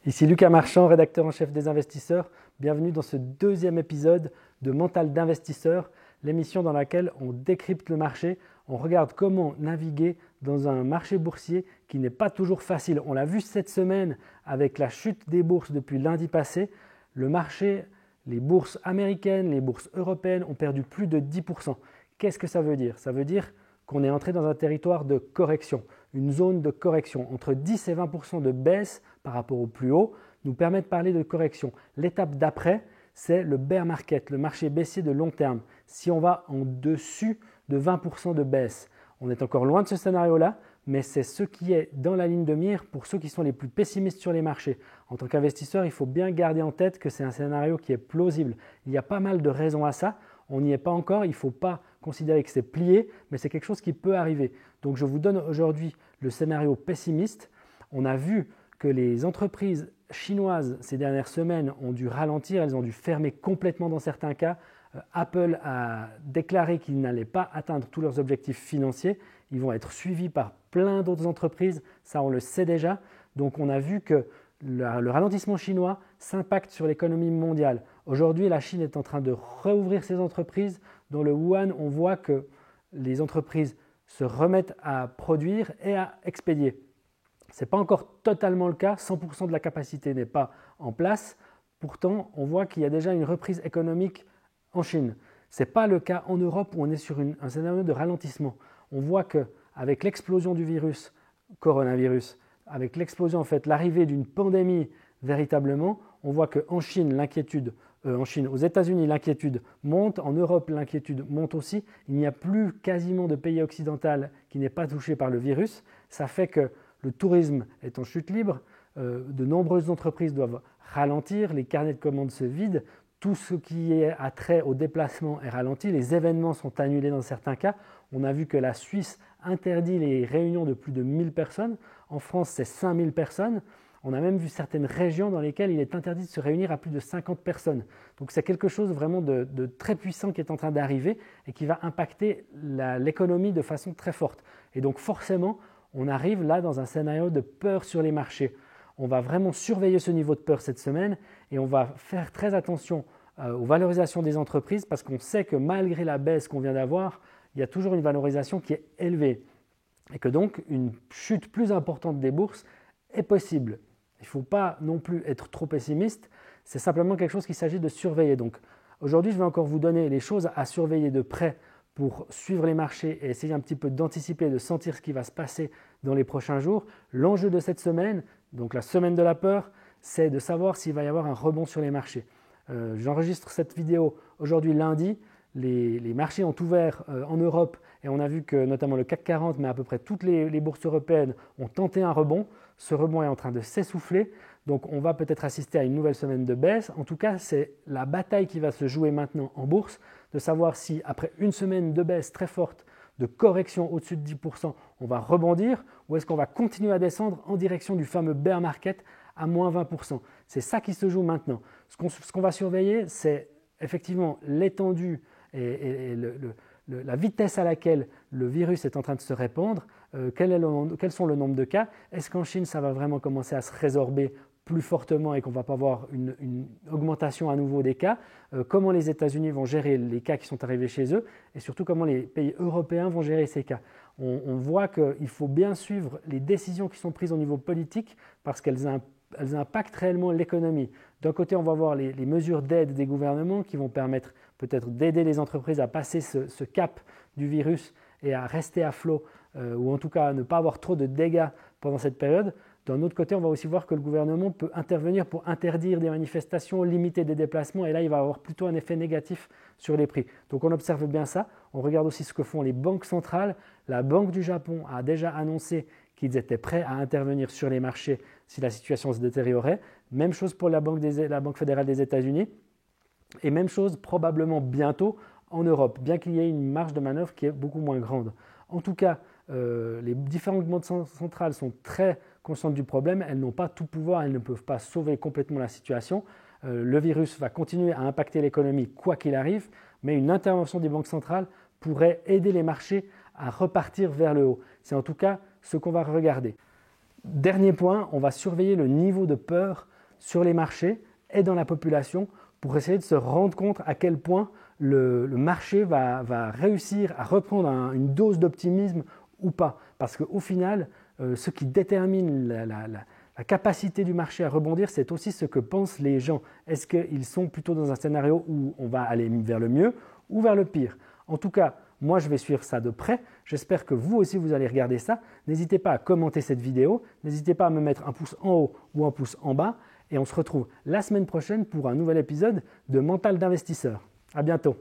Ici Lucas Marchand, rédacteur en chef des investisseurs. Bienvenue dans ce deuxième épisode de Mental d'investisseur, l'émission dans laquelle on décrypte le marché, on regarde comment naviguer dans un marché boursier qui n'est pas toujours facile. On l'a vu cette semaine avec la chute des bourses depuis lundi passé. Le marché, les bourses américaines, les bourses européennes ont perdu plus de 10%. Qu'est-ce que ça veut dire? Ça veut dire qu'on est entré dans un territoire de correction, une zone de correction. Entre 10 et 20% de baisse par rapport au plus haut nous permet de parler de correction. L'étape d'après, c'est le bear market, le marché baissier de long terme. Si on va en dessus de 20% de baisse, on est encore loin de ce scénario-là, mais c'est ce qui est dans la ligne de mire pour ceux qui sont les plus pessimistes sur les marchés. En tant qu'investisseur, il faut bien garder en tête que c'est un scénario qui est plausible. Il y a pas mal de raisons à ça. On n'y est pas encore, il ne faut pas considérer que c'est plié, mais c'est quelque chose qui peut arriver. Donc je vous donne aujourd'hui le scénario pessimiste. On a vu que les entreprises chinoises ces dernières semaines ont dû ralentir, elles ont dû fermer complètement dans certains cas. Apple a déclaré qu'ils n'allaient pas atteindre tous leurs objectifs financiers. Ils vont être suivis par plein d'autres entreprises, ça on le sait déjà. Donc on a vu que le ralentissement chinois s'impacte sur l'économie mondiale. Aujourd'hui, la Chine est en train de rouvrir ses entreprises. Dans le Wuhan, on voit que les entreprises se remettent à produire et à expédier. Ce n'est pas encore totalement le cas, 100% de la capacité n'est pas en place. Pourtant, on voit qu'il y a déjà une reprise économique en Chine. Ce n'est pas le cas en Europe où on est sur un scénario de ralentissement. On voit qu'avec l'explosion du virus, coronavirus, avec l'explosion, en fait, l'arrivée d'une pandémie véritablement, on voit qu'en Chine, aux États-Unis, l'inquiétude monte, en Europe, l'inquiétude monte aussi. Il n'y a plus quasiment de pays occidental qui n'est pas touché par le virus. Ça fait que le tourisme est en chute libre, de nombreuses entreprises doivent ralentir, les carnets de commandes se vident, tout ce qui est attrait au déplacement est ralenti, les événements sont annulés dans certains cas. On a vu que la Suisse interdit les réunions de plus de 1000 personnes. En France, c'est 5000 personnes. On a même vu certaines régions dans lesquelles il est interdit de se réunir à plus de 50 personnes. Donc c'est quelque chose vraiment de très puissant qui est en train d'arriver et qui va impacter l'économie de façon très forte. Et donc forcément, on arrive là dans un scénario de peur sur les marchés. On va vraiment surveiller ce niveau de peur cette semaine et on va faire très attention aux valorisations des entreprises parce qu'on sait que malgré la baisse qu'on vient d'avoir, il y a toujours une valorisation qui est élevée et que donc une chute plus importante des bourses est possible. Il ne faut pas non plus être trop pessimiste, c'est simplement quelque chose qu'il s'agit de surveiller. Donc aujourd'hui, je vais encore vous donner les choses à surveiller de près pour suivre les marchés et essayer un petit peu d'anticiper, de sentir ce qui va se passer dans les prochains jours. L'enjeu de cette semaine, donc la semaine de la peur, c'est de savoir s'il va y avoir un rebond sur les marchés. J'enregistre cette vidéo aujourd'hui lundi. Les marchés ont ouvert en Europe et on a vu que notamment le CAC 40, mais à peu près toutes les bourses européennes ont tenté un rebond. Ce rebond est en train de s'essouffler, donc on va peut-être assister à une nouvelle semaine de baisse. En tout cas, c'est la bataille qui va se jouer maintenant en bourse, de savoir si après une semaine de baisse très forte, de correction au-dessus de 10%, on va rebondir ou est-ce qu'on va continuer à descendre en direction du fameux bear market à moins 20%. C'est ça qui se joue maintenant. Ce qu'on va surveiller, c'est effectivement l'étendue et la vitesse à laquelle le virus est en train de se répandre, quels sont le nombre de cas, est-ce qu'en Chine ça va vraiment commencer à se résorber plus fortement et qu'on ne va pas voir une augmentation à nouveau des cas, comment les États-Unis vont gérer les cas qui sont arrivés chez eux et surtout comment les pays européens vont gérer ces cas. On voit qu'il faut bien suivre les décisions qui sont prises au niveau politique parce qu'elles impactent réellement l'économie. D'un côté, on va voir les mesures d'aide des gouvernements qui vont permettre peut-être d'aider les entreprises à passer ce cap du virus et à rester à flot ou en tout cas à ne pas avoir trop de dégâts pendant cette période. D'un autre côté, on va aussi voir que le gouvernement peut intervenir pour interdire des manifestations, limiter des déplacements et là, il va avoir plutôt un effet négatif sur les prix. Donc on observe bien ça. On regarde aussi ce que font les banques centrales. La Banque du Japon a déjà annoncé qu'ils étaient prêts à intervenir sur les marchés si la situation se détériorait. Même chose pour la Banque fédérale des États-Unis et même chose probablement bientôt en Europe, bien qu'il y ait une marge de manœuvre qui est beaucoup moins grande. En tout cas, les différentes banques centrales sont très conscientes du problème, elles n'ont pas tout pouvoir, elles ne peuvent pas sauver complètement la situation. Le virus va continuer à impacter l'économie quoi qu'il arrive, mais une intervention des banques centrales pourrait aider les marchés à repartir vers le haut. C'est en tout cas ce qu'on va regarder. Dernier point, on va surveiller le niveau de peur sur les marchés et dans la population pour essayer de se rendre compte à quel point le marché va réussir à reprendre une dose d'optimisme ou pas. Parce qu'au final, ce qui détermine la capacité du marché à rebondir, c'est aussi ce que pensent les gens. Est-ce qu'ils sont plutôt dans un scénario où on va aller vers le mieux ou vers le pire? En tout cas, moi, je vais suivre ça de près. J'espère que vous aussi, vous allez regarder ça. N'hésitez pas à commenter cette vidéo. N'hésitez pas à me mettre un pouce en haut ou un pouce en bas. Et on se retrouve la semaine prochaine pour un nouvel épisode de Mental d'investisseur. À bientôt.